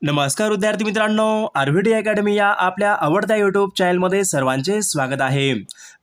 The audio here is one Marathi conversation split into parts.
नमस्कार विद्यार्थी मित्रांनो, आरव्हीडी अकॅडमी या आपल्या आवडत्या यूट्यूब चॅनलमध्ये सर्वांचे स्वागत आहे।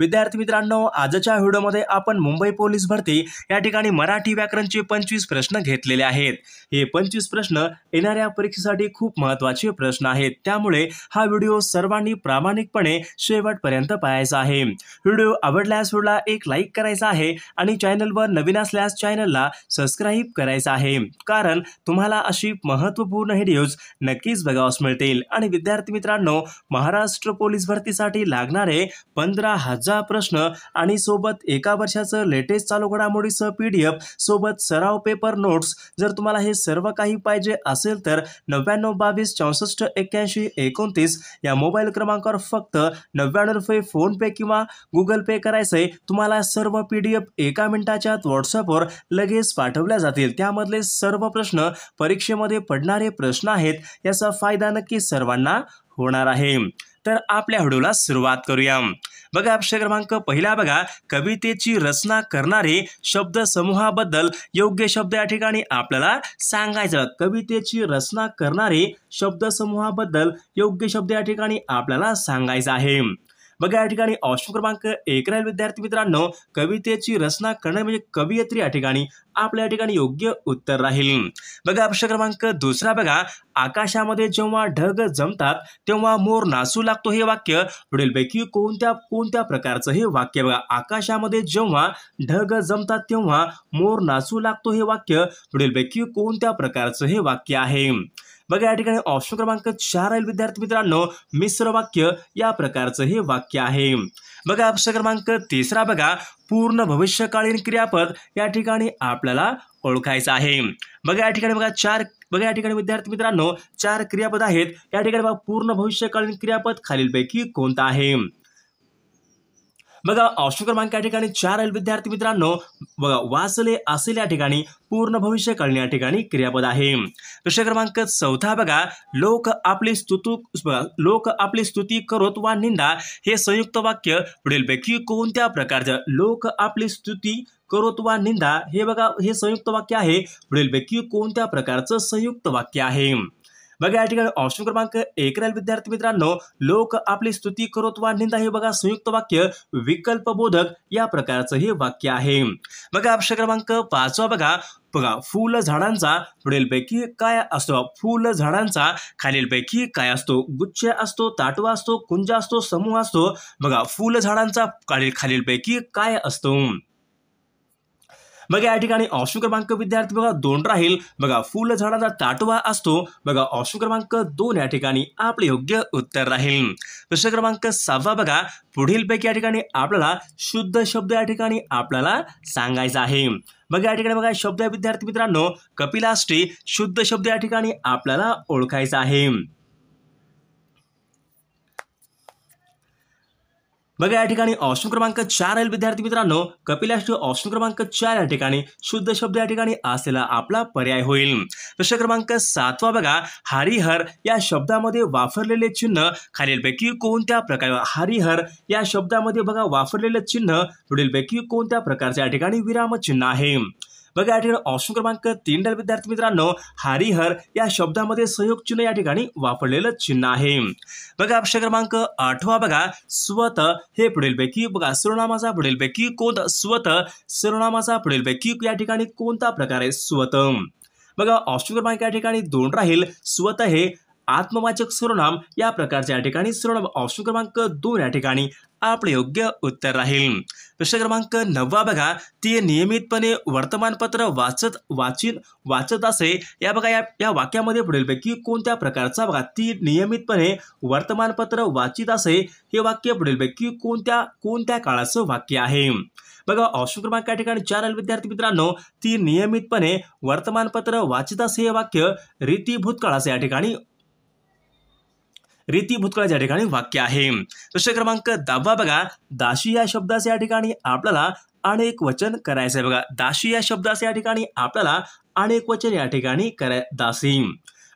विद्यार्थी मित्रांनो, आजच्या व्हिडिओमध्ये आपण मुंबई पोलीस भरती या ठिकाणी मराठी व्याकरणचे 25 प्रश्न घेतलेले आहेत। हे 25 प्रश्न येणाऱ्या परीक्षेसाठी खूप महत्त्वाचे प्रश्न आहेत, त्यामुळे हा व्हिडिओ सर्वांनी प्रामाणिकपणे शेवटपर्यंत पाहायचा आहे। व्हिडिओ आवडल्यास व्हिडिओला एक लाईक करायचा आहे आणि चॅनलवर नवीन असल्यास चॅनलला सबस्क्राइब करायचा आहे, कारण तुम्हाला अशी महत्त्वपूर्ण व्हिडिओज नक्कीच बघावयास मिळतील। आणि विद्यार्थी मित्रांनो, महाराष्ट्र पोलीस भरतीसाठी लागणारे 15,000 प्रश्न आणि सोबत एका वर्षाचं लेटेस्ट चालू घडामोडीसह PDF सोबत सराव पेपर नोट्स, जर तुम्हाला हे सर्व काही पाहिजे असेल तर 99 22 64 81 29 या मोबाईल क्रमांकावर फक्त 99 रुपये फोन पे किंवा गुगल पे करायचे। तुम्हाला सर्व PDF एका मिनिटाच्या आत व्हॉट्सअपवर लगेच पाठवल्या जातील। त्यामधले सर्व प्रश्न परीक्षेमध्ये पडणारे प्रश्न आहेत, याचा फायदा नक्की सर्वांना होणार आहे। तर आपल्या व्हिडिओला सुरुवात करूया। बघा, प्रश्न क्रमांक पहिला बघा, कवितेची रचना करणारे शब्द समूहाबद्दल योग्य शब्द या ठिकाणी आपल्याला सांगायचं। कवितेची रचना करणारे शब्द समूहाबद्दल योग्य शब्द या ठिकाणी आपल्याला सांगायचा आहे। बघा, या ठिकाणी ऑप्शन क्रमांक 1 राहील विद्यार्थी मित्रांनो, कवितेची रचना करणे म्हणजे कवयित्री या ठिकाणी आपल्या ठिकाणी योग्य उत्तर राहील। बघा, प्रश्न क्रमांक 2 बघा, आकाशामध्ये जेव्हा ढग जमतात तेव्हा मोर नाचू लागतो, हे वाक्य पुढीलपैकी कोणत्या प्रकारचं हे वाक्य? बघा, आकाशामध्ये जेव्हा ढग जमतात तेव्हा मोर नाचू लागतो, हे वाक्य पुढीलपैकी कोणत्या प्रकारचं हे वाक्य आहे? बघा, या ठिकाणी ऑप्शन क्रमांक 4 राहील विद्यार्थी मित्रांनो, मिश्र वाक्य या प्रकारचं हे वाक्य आहे। बघा, प्रश्न क्रमांक 3 बघा, पूर्ण भविष्यकालीन क्रियापद या ठिकाणी आपल्याला ओळखायचं आहे। बघा, या ठिकाणी बघा या ठिकाणी विद्यार्थी मित्रांनो 4 क्रियापद आहेत। या ठिकाणी बघा, पूर्ण भविष्यकालीन क्रियापद खालीलपैकी कोणतं आहे? बघा, ऑप्शन क्रमांक या ठिकाणी 4 राहील विद्यार्थी मित्रांनो, बघा, वाचले असेल या ठिकाणी पूर्ण भविष्यकालीन या ठिकाणी क्रियापद आहे। प्रश्न क्रमांक 4 बघा, लोक आपली स्तुती करोत वा निंदा, हे संयुक्त वाक्य पुढीलपैकी कोणत्या प्रकारचं? लोक आपली स्तुती करोत वा निंदा, हे बघा हे संयुक्त वाक्य आहे, पुढीलपैकी कोणत्या प्रकारचं संयुक्त वाक्य आहे? बघा, या ठिकाणी ऑप्शन क्रमांक 1 राहील विद्यार्थी मित्रांनो, लोक आपली स्तुती करोत वा निंदा, हे बघा संयुक्त वाक्य विकल्पबोधक या प्रकारचं हे वाक्य आहे। बघा, प्रश्न क्रमांक 5 बघा, फुल झाडांचा पुढीलपैकी काय असतो? फुल झाडांचा खालीलपैकी काय असतो? गुच्छ असतो, ताटवा असतो, कुंज असतो, समूह असतो? बघा, फुल झाडांचा खालीलपैकी काय असतो? बघा, या ठिकाणी ऑप्शन क्रमांक विद्यार्थी बघा 2 राहील। बघा, फुल झाडाचा ताटवा असतो। बघा, ऑप्शन क्रमांक 2 या ठिकाणी आपले योग्य उत्तर राहील। प्रश्न क्रमांक 6 बघा, पुढीलपैकी या ठिकाणी आपल्याला शुद्ध शब्द या ठिकाणी आपल्याला सांगायचा आहे। बघा, या ठिकाणी बघा शब्द विद्यार्थी मित्रांनो, कपिलाष्टी शुद्ध शब्द या ठिकाणी आपल्याला ओळखायचा आहे। बघा, या ठिकाणी ऑप्शन क्रमांक 4 राहील विद्यार्थी मित्रांनो, कपिलाष्टी ऑप्शन क्रमांक 4 या ठिकाणी शुद्ध शब्द या ठिकाणी असलेला आपला पर्याय होईल। प्रश्न क्रमांक 7 बघा, हरिहर या शब्दामध्ये वापरलेले चिन्ह खालीलपैकी कोणत्या प्रकार? हरिहर या शब्दामध्ये बघा वापरलेले चिन्ह पुढीलपैकी कोणत्या प्रकारचे या ठिकाणी विरामचिन्ह आहे? बघा, या ठिकाणी ऑप्शन क्रमांक 3 राहील विद्यार्थी मित्रांनो, हरिहर या शब्दामध्ये संयुक्त चिन्ह या ठिकाणी वापरलेलं चिन्ह आहे। बघा, प्रश्न क्रमांक 8 बघा, स्वत हे पुढीलपैकी बघा सर्वनामाचा पुढीलपैकी कोणता? स्वत सर्वनामाचा पुढीलपैकी या ठिकाणी कोणता प्रकार आहे? स्वत। बघा, ऑप्शन क्रमांक या ठिकाणी 2 राहील। स्वत हे आत्मवाचक सर्वनाम या प्रकारच्या या ठिकाणी सर्वनाम ऑप्शन क्रमांक 2 या ठिकाणी आपले योग्य उत्तर राहील। प्रश्न क्रमांक 9 बघा, ते नियमितपणे वर्तमानपत्र वाचत असे, या बघा या वाक्यामध्ये पुढीलपैकी कोणत्या प्रकारचा? बघा, ती नियमितपणे वर्तमानपत्र वाचित असे, हे वाक्य पुढीलपैकी कोणत्या काळाचं वाक्य आहे? बघा, ऑप्शन क्रमांक या ठिकाणी 4 राहील विद्यार्थी मित्रांनो, ती नियमितपणे वर्तमानपत्र वाचित असे, हे वाक्य रीती भूतकाळाचं या ठिकाणी या ठिकाणी वाक्य आहे। प्रश्न क्रमांक 10 बघा, दाशी या शब्दाचे या ठिकाणी आपल्याला अनेक वचन करायचे आहे। बघा, दाशी या शब्दाचे या ठिकाणी आपल्याला अनेक वचन या ठिकाणी दासी।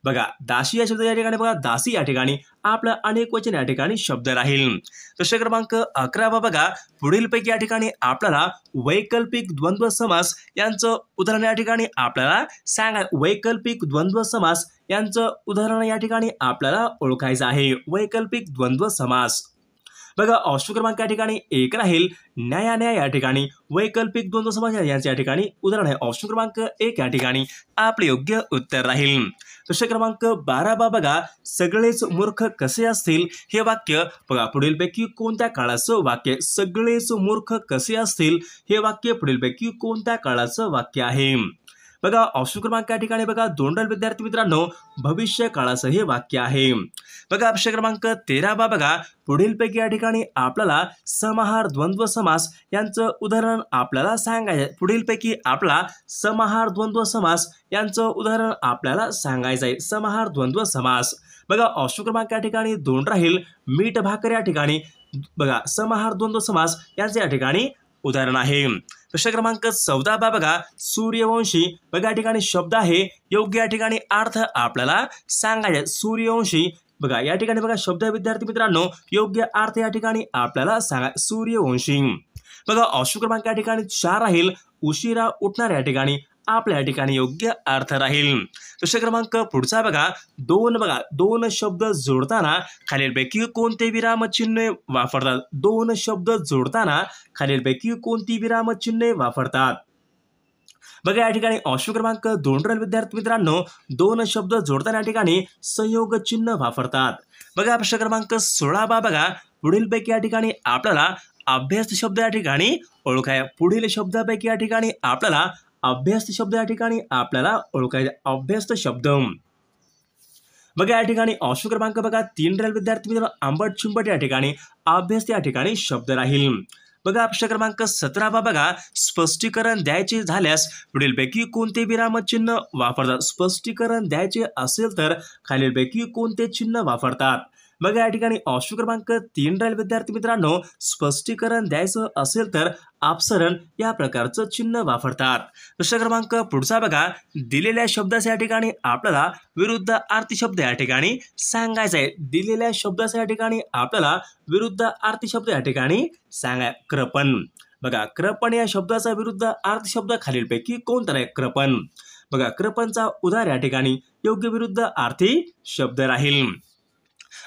बघा दासी या शब्द या ठिकाणी बघा दासी या ठिकाणी आपलं अनेक वचन या ठिकाणी शब्द राहील. प्रश्न क्रमांक 11 बघा पुढीलपैकी या ठिकाणी आपल्याला वैकल्पिक द्वंद्व समास यांचं उदाहरण या ठिकाणी आपल्याला सांगा. वैकल्पिक द्वंद्व समास यांचं उदाहरण या ठिकाणी आपल्याला ओळखायचं आहे. वैकल्पिक द्वंद्व समास बघा ऑप्शन क्रमांक या ठिकाणी 1 राहील न्यायान्याय या ठिकाणी वैकल्पिक द्वंद्व समास यांच्या या ठिकाणी उदाहरण आहे. ऑप्शन क्रमांक 1 या ठिकाणी आपले योग्य उत्तर राहील. प्रश्न क्रमांक 12 बघा सगळेच मूर्ख कसे असतील हे वाक्य बघा पुढीलपैकी कोणत्या काळाचं वाक्य. सगळेच मूर्ख कसे असतील हे वाक्य पुढीलपैकी कोणत्या काळाचं वाक्य आहे. बघा ऑप्शन क्रमांक या ठिकाणी बघा दोंडल विद्यार्थी मित्रांनो भविष्य काळाचं हे वाक्य आहे. बघा प्रश्न क्रमांक 13 बघा पुढीलपैकी या ठिकाणी आपल्याला समाहार द्वंद्व समास यांचं उदाहरण आपल्याला सांगायचं. पुढीलपैकी आपला समाहार द्वंद्व समास यांचं उदाहरण आपल्याला सांगायचं आहे. समाहार द्वंद्व समास बघा ऑप्शन क्रमांक या ठिकाणी 2 राहील मीठ भाकर या ठिकाणी बघा समाहार द्वंद्व समास यांचे या ठिकाणी उदाहरण आहे. प्रश्न क्रमांक 14 बघा सूर्यवंशी बघा या ठिकाणी शब्द आहे योग्य या ठिकाणी अर्थ आपल्याला सांगायचा. सूर्यवंशी बघा या ठिकाणी बघा शब्द विद्यार्थी मित्रांनो योग्य अर्थ या ठिकाणी आपल्याला सांगा. सूर्यवंशी बघा ऑप्शन क्रमांक या ठिकाणी 4 राहील उशिरा उठणार या ठिकाणी आपल्या ठिकाणी योग्य अर्थ राहील. प्रश्न क्रमांक पुढचा बघा दोन शब्द जोडताना खालीलपैकी कोणते विरामचिन्ह वापरतात. 2 शब्द जोडताना खालीलपैकी कोणती विरामचिन्हे वापरतात. बघा या ठिकाणी ऑप्शन क्रमांक 2 विद्यार्थी मित्रांनो 2 शब्द जोडताना या ठिकाणी संयोग चिन्ह वापरतात. बघा प्रश्न क्रमांक 16 बघा पुढीलपैकी या ठिकाणी आपल्याला अभ्यास शब्द या ठिकाणी ओळखाय. पुढील शब्दापैकी या ठिकाणी आपल्याला अभ्यास शब्द या ठिकाणी आपल्याला ओळखायचा. अभ्यास शब्द बघा या ठिकाणी ऑप्शन क्रमांक बघा 3 राहील विद्यार्थी मित्रांनो आंबट चिंबट या ठिकाणी अभ्यास या ठिकाणी शब्द राहील. बघा प्रश्न क्रमांक 17 बघा स्पष्टीकरण द्यायचे झाल्यास पुढीलपैकी कोणते विरामचिन्ह वापरतात. स्पष्टीकरण द्यायचे असेल तर खालीलपैकी कोणते चिन्ह वापरतात. बघा या ठिकाणी ऑप्शन क्रमांक 3 राहील विद्यार्थी मित्रांनो स्पष्टीकरण द्यायचं असेल तर अपसरण या प्रकारचं चिन्ह वापरतात. प्रश्न क्रमांक पुढचा बघा दिलेल्या शब्दाच्या या ठिकाणी आपल्याला विरुद्ध अर्थी शब्द या ठिकाणी सांगायचा आहे. दिलेल्या शब्दाच्या या ठिकाणी आपल्याला विरुद्ध अर्थी शब्द या ठिकाणी सांगाय. कृपण बघा कृपण या शब्दाचा विरुद्ध अर्थी शब्द खालीलपैकी कोणता आहे. कृपण बघा कृपणचा उदाहरण या ठिकाणी योग्य विरुद्ध अर्थी शब्द राहील.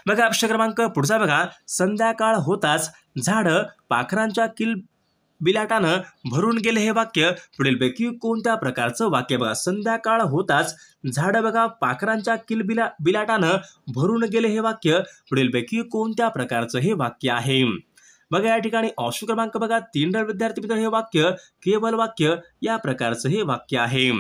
बघा प्रश्न क्रमांक पुढचा बघा संध्याकाळ होताच झाड पाखरांच्या किलबिलाटानं भरून गेले हे वाक्य पुढीलपैकी कोणत्या प्रकारचं वाक्य. बघा संध्याकाळ होताच झाड बघा पाखरांच्या किलबिलाटानं भरून गेले हे वाक्य पुढीलपैकी कोणत्या प्रकारचं हे वाक्य आहे. बघा या ठिकाणी ऑप्शन क्रमांक बघा 3 विद्यार्थी मित्र हे वाक्य केवळ वाक्य या प्रकारचं हे वाक्य आहे.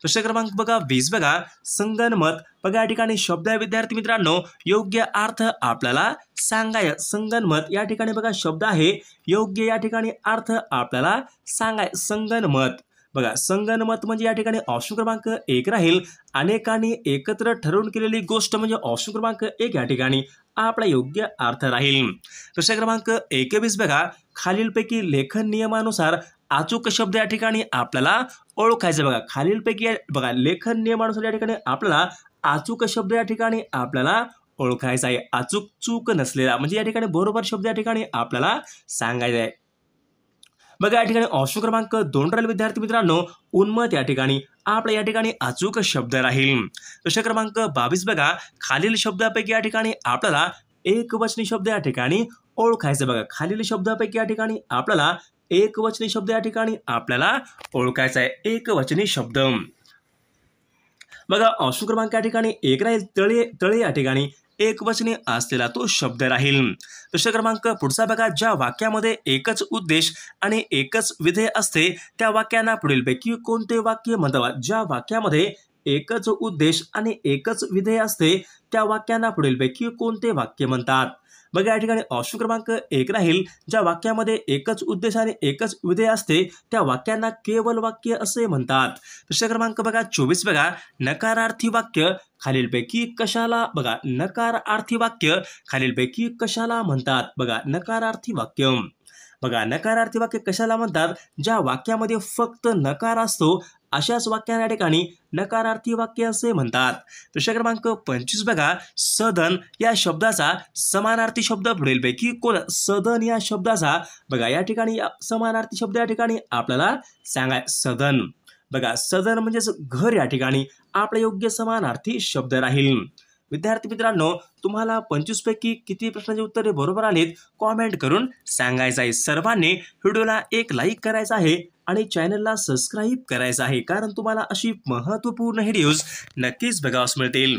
प्रश्न क्रमांक बघा 20 बघा संगनमत बघा या ठिकाणी शब्द आहे विद्यार्थी मित्रांनो योग्य अर्थ आपल्याला सांगाय. संगनमत या ठिकाणी बघा शब्द आहे योग्य या ठिकाणी अर्थ आपल्याला सांगाय. संगनमत बघा संगनमत म्हणजे या ठिकाणी ऑप्शन क्रमांक 1 राहील अनेकांनी एकत्र ठरवून केलेली गोष्ट म्हणजे ऑप्शन क्रमांक 1 या ठिकाणी आपला योग्य अर्थ राहील. प्रश्न क्रमांक 21 बघा खालीलपैकी लेखन नियमानुसार अचूक शब्द या ठिकाणी आपल्याला ओळखायचं. बघा खालीलपैकी बघा लेखन नियमानुसार या ठिकाणी आपल्याला अचूक शब्द या ठिकाणी आपल्याला ओळखायचा आहे. अचूक चूक नसलेला म्हणजे या ठिकाणी बरोबर शब्द या ठिकाणी आपल्याला सांगायचा आहे. बघा या ठिकाणी ऑप्शन क्रमांक 2 राहील विद्यार्थी मित्रांनो उन्मत या ठिकाणी आपल्या या ठिकाणी अचूक शब्द राहील. प्रश्न क्रमांक 22 बघा खालील शब्दापैकी या ठिकाणी आपल्याला एकवचनी शब्द या ठिकाणी ओळखायचं. बघा खालील शब्दापैकी या ठिकाणी आपल्याला एकवचनी शब्द या ठिकाणी आपल्याला ओळखायचा आहे. एकवचनी शब्द बघा ऑप्शन क्रमांक या ठिकाणी 1 राहील तळे या ठिकाणी एकवचनी असलेला तो शब्द राहील. प्रश्न क्रमांक पुढचा बघा ज्या वाक्यामध्ये एकच उद्देश आणि एकच विधेय असते त्या वाक्यांना पुढीलपैकी कोणते वाक्य म्हणतात. ज्या वाक्यामध्ये एकच उद्देश आणि एकच विधेय असते त्या वाक्यांना पुढीलपैकी कोणते वाक्य म्हणतात. बघा या ठिकाणी ऑप्शन क्रमांक 1 राहील ज्या वाक्यामध्ये एकच उद्देश आणि एकच विधेय असते त्या वाक्यांना केवळ वाक्य असे म्हणतात. प्रश्न क्रमांक बघा 24 बघा नकारार्थी वाक्य खालीलपैकी कशाला बघा नकारार्थी वाक्य खालीलपैकी कशाला म्हणतात. बघा नकारार्थी वाक्य बघा, नकारार्थी वाक्य कशाला म्हणतात? ज्या वाक्यामध्ये फक्त नकार असतो अशाच वाक्यांना या ठिकाणी नकारार्थी वाक्य असे म्हणतात. प्रश्न क्रमांक 25 बघा, सदन या शब्दाचा समानार्थी शब्द पुढीलपैकी कोण? सदन या शब्दाचा बघा या ठिकाणी समानार्थी शब्द या ठिकाणी आपल्याला सांगाय. सदन बघा, सदन म्हणजेच घर या ठिकाणी आपला योग्य समानार्थी शब्द राहील. विद्यार्थी मित्रांनो, तुम्हाला 25 पैकी किती प्रश्नांची उत्तरे बरोबर आलीत कॉमेंट करून सांगायचं आहे. सर्वांनी व्हिडिओला एक लाईक करायचा आहे आणि चॅनलला सबस्क्राईब करायचं आहे, कारण तुम्हाला अशी महत्त्वपूर्ण व्हिडिओज नक्कीच बघावयास मिळतील.